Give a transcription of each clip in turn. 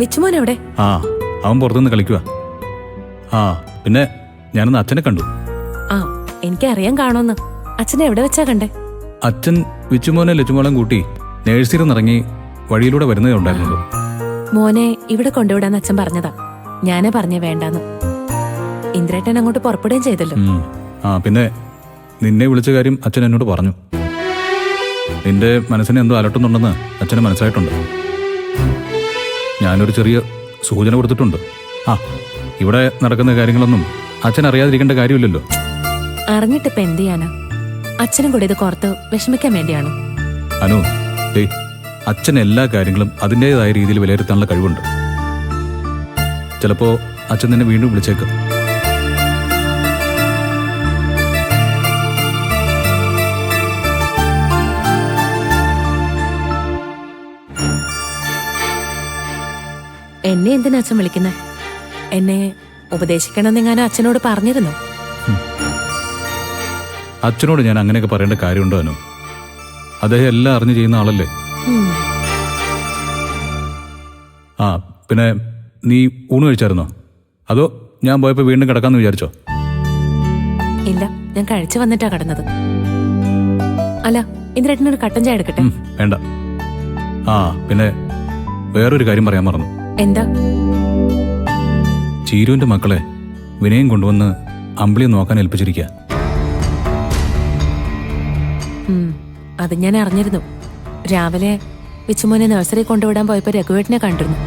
വിച്ചുമോൻ എവിടെ? ആ, അവൻ പുറത്തുനിന്ന് കളിക്കുക. ആ, പിന്നെ ഞാനൊന്ന് അച്ഛനെ കണ്ടു. ആ, എനിക്കറിയാൻ കാണുമെന്ന്. അച്ഛനെ എവിടെ വെച്ചാ കണ്ടേ? അച്ഛൻ വിച്ചുമോനെ ലച്ചുമോളെ കൂട്ടി നേഴ്സറിയിൽ നിന്നിറങ്ങി വഴിയിലൂടെ വരുന്നതേ ഉണ്ടായിരുന്നുള്ളൂ. മോനെ ഇവിടെ കൊണ്ടുവിടാന്ന് അച്ഛൻ പറഞ്ഞതാ. ഞാനേ പറഞ്ഞേ വേണ്ടാന്ന്. ഇന്ദ്രേട്ടൻ അങ്ങോട്ട് പുറപ്പെടുകയും ചെയ്തല്ലോ. ആ, പിന്നെ നിന്നെ വിളിച്ച കാര്യം അച്ഛൻ എന്നോട് പറഞ്ഞു. നിന്റെ മനസ്സിനെ എന്തോ അലട്ടുന്നുണ്ടെന്ന് അച്ഛന് മനസ്സിലായിട്ടുണ്ട്. ഞാനൊരു ചെറിയ സൂചന കൊടുത്തിട്ടുണ്ട്. ആ, ഇവിടെ നടക്കുന്ന കാര്യങ്ങളൊന്നും അച്ഛൻ അറിയാതിരിക്കേണ്ട കാര്യമില്ലല്ലോ. അറിഞ്ഞിട്ടിപ്പോ എന്ത് ചെയ്യാനാ? അച്ഛനും കൂടി ഇത് പുറത്ത് വിഷമിക്കാൻ വേണ്ടിയാണോ? അനു, അച്ഛൻ എല്ലാ കാര്യങ്ങളും അതിൻ്റെതായ രീതിയിൽ വിലയിരുത്താനുള്ള കഴിവുണ്ട്. ചിലപ്പോ അച്ഛൻ നിന്നെ വീണ്ടും വിളിച്ചേക്കും. എന്നെ എന്തിനാ അച്ഛൻ വിളിക്കുന്നത്? എന്നെ ഉപദേശിക്കണമെന്നെങ്ങാനും അച്ഛനോട് പറഞ്ഞിരുന്നു. അച്ഛനോട് ഞാൻ അങ്ങനെയൊക്കെ പറയേണ്ട കാര്യമുണ്ടോ അനു? അദ്ദേഹം എല്ലാം അറിഞ്ഞു ചെയ്യുന്ന ആളല്ലേ. ആ, പിന്നെ നീ ഊണ് കഴിച്ചായിരുന്നോ? അതോ ഞാൻ പോയപ്പോ വീണ്ടും കിടക്കാന്ന് വിചാരിച്ചോ? ഇല്ല, ഞാൻ കഴിച്ചു വന്നിട്ടാ കിടന്നത്. അല്ല, ഇന്ദ്രേട്ടനൊരു കട്ടൻ ചായ എടുക്കട്ടെ? വേണ്ട. ആ, പിന്നെ വേറൊരു കാര്യം പറയാൻ മറന്നു. എന്താ? ചീരുവിന്റെ മക്കളെ വിനയം കൊണ്ടുവന്ന് അമ്പിളിയെ നോക്കാൻ ഏൽപ്പിച്ചിരിക്കുക. അത് ഞാൻ അറിഞ്ഞിരുന്നു. രാവിലെ വിച്ചുമോനെ നഴ്സറി കൊണ്ടുവിടാൻ പോയപ്പോ രഘുവേട്ടനെ കണ്ടിരുന്നു.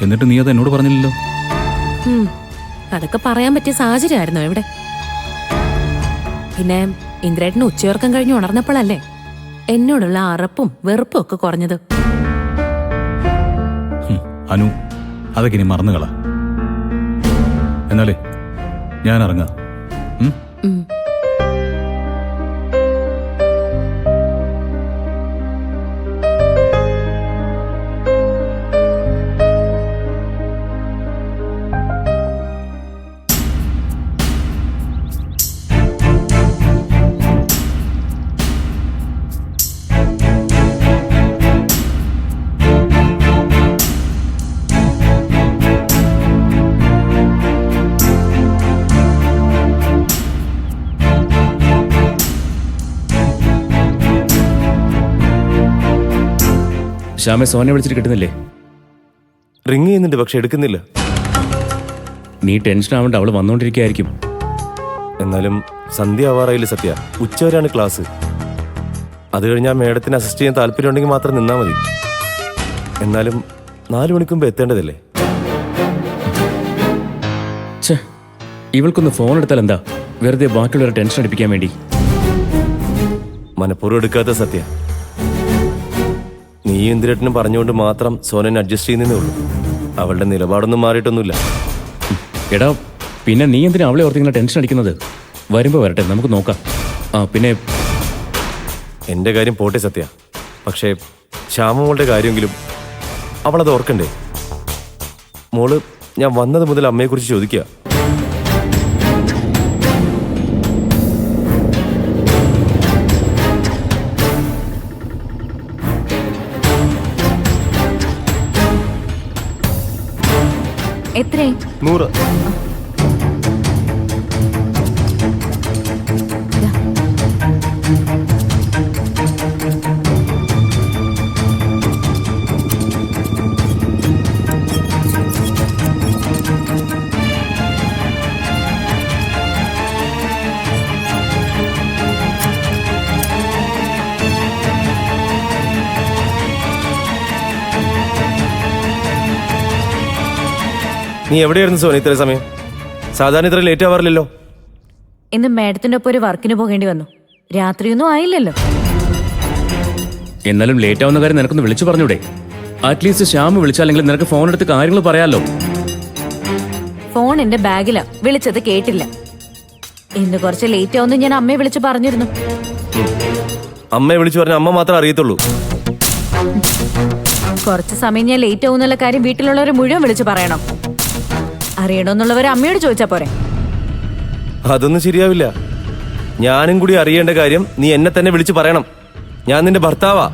എന്നിട്ട് നീ അത് എന്നോട് പറഞ്ഞില്ലല്ലോ. അതൊക്കെ പറയാൻ പറ്റിയ സാഹചര്യമായിരുന്നോ ഇവിടെ? പിന്നെ ഇന്ദ്രേട്ടന് ഉച്ചയോർക്കം കഴിഞ്ഞ് ഉണർന്നപ്പോഴല്ലേ എന്നോടുള്ള അറപ്പും വെറുപ്പും ഒക്കെ കുറഞ്ഞത്. അനു, അതൊക്കെ ഇനി മറന്നുകള. എന്നാലേ ഞാൻ ഇറങ്ങാം. ശ്യാമെ, സോനെ വിളിച്ചിട്ട് കിട്ടുന്നില്ലേ? റിങ് ചെയ്യുന്നുണ്ട്, പക്ഷെ എടുക്കുന്നില്ല. നീ ടെൻഷൻ ആവണ്ട, അവള് വന്നോണ്ടിരിക്കുകയായിരിക്കും. എന്നാലും സന്ധ്യ ആവാറായില്ല സത്യ. ഉച്ചവരെയാണ് ക്ലാസ്. അത് കഴിഞ്ഞാൽ മേഡത്തിന് അസിസ്റ്റ് ചെയ്യാൻ താല്പര്യമുണ്ടെങ്കിൽ മാത്രം നിന്നാൽ മതി. എന്നാലും 4 മണിക്ക് മുമ്പ് എത്തേണ്ടതല്ലേ? ഛേ, ഇവൾക്കൊന്ന് ഫോൺ എടുത്താൽ എന്താ? വെറുതെ ബാക്കിയുള്ളവരെ ടെൻഷൻ അടിപ്പിക്കാൻ വേണ്ടി. മനഃപൂർവ്വം എടുക്കാത്ത സത്യ. നീ ഇന്ദിരേട്ടനും പറഞ്ഞുകൊണ്ട് മാത്രം സോനനെ അഡ്ജസ്റ്റ് ചെയ്യുന്നേ ഉള്ളൂ. അവളുടെ നിലപാടൊന്നും മാറിയിട്ടൊന്നുമില്ല. എടാ, പിന്നെ നീ എന്തിനാ അവളെ ഓർത്തിങ്ങനെ ടെൻഷൻ അടിക്കുന്നത്? വരുമ്പോ വരട്ടെ, നമുക്ക് നോക്കാം. ആ, പിന്നെ എൻ്റെ കാര്യം പോട്ടെ സത്യ. പക്ഷേ ശ്യാമമോളുടെ കാര്യമെങ്കിലും അവളത് ഓർക്കണ്ടേ? മോള് ഞാൻ വന്നത് മുതൽ അമ്മയെക്കുറിച്ച് ചോദിക്കുക. എത്രേ? 100. നീ എവിടെയായിരുന്നു സോന ഇത്ര സമയം? സാധാരണ ഇത്ര ലേറ്റ് ആവാറില്ലല്ലോ. ഇന്ന് മാഡത്തിന്റെ ഒപ്പം ഒരു വർക്കിന് പോകേണ്ടി വന്നു. രാത്രിയൊന്നും ആയില്ലല്ലോ. എന്നാലും ലേറ്റ് ആവുന്ന കാര്യം നിനക്കൊന്ന് വിളിച്ചു പറഞ്ഞൂടെ? അറ്റ്ലീസ്റ്റ് ശ്യാമ വിളിച്ചാലെങ്കിൽ നിനക്ക് ഫോൺ എടുത്ത് കാര്യങ്ങൾ പറയാലോ. ഫോൺ എന്റെ ബാഗിലാ, വിളിച്ചത് കേട്ടില്ല. ഇന്ന് കുറച്ച് ലേറ്റ് ആവുന്ന ഞാൻ അമ്മയെ വിളിച്ചു പറഞ്ഞിരുന്നു. അമ്മയെ വിളിച്ചു പറഞ്ഞ അമ്മ മാത്രമേ അറിയത്തുള്ളൂ. കുറച്ച് സമയം ഞാൻ ലേറ്റ് ആവുന്നുള്ള കാര്യം വീട്ടിലുള്ളവരെ മുഴുവൻ വിളിച്ചു പറയണം. അറിയണമെന്നുള്ളവർ അമ്മയോട് ചോദിച്ചാ പോരെ? അതൊന്നും ശരിയാവില്ല. ഞാനും കൂടി അറിയേണ്ട കാര്യം നീ എന്നെ തന്നെ വിളിച്ചു പറയണം. ഞാൻ നിന്റെ ഭർത്താവാ.